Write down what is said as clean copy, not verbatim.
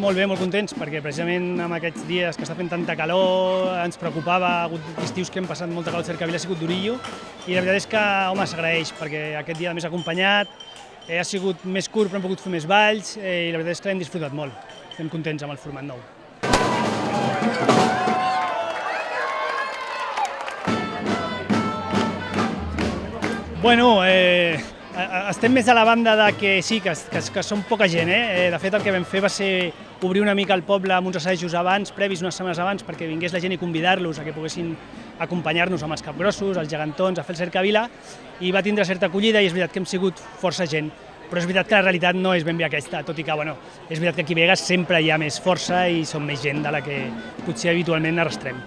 Molt bé, molt contents, perquè precisament en aquests dies que està fent tanta calor ens preocupava, ha hagut estius que hem passat molta calor al Cercavila, ha sigut durillo, i la veritat és que, home, s'agraeix, perquè aquest dia més acompanyat, ha sigut més curt però hem pogut fer més balls, i la veritat és que l'hem disfrutat molt. Estem contents amb el format nou. Bueno, estem més a la banda de que sí, que som poca gent. De fet, el que vam fer va ser obrir una mica el poble amb uns assajos abans, previs unes setmanes abans, perquè vingués la gent i convidar-los a que poguessin acompanyar-nos amb els capgrossos, els gegantons, a fer el Cercavila, i va tindre certa acollida i és veritat que hem sigut força gent. Però és veritat que la realitat no és ben bé aquesta, tot i que, bueno, és veritat que aquí a Begues sempre hi ha més força i som més gent de la que potser habitualment arrastrem.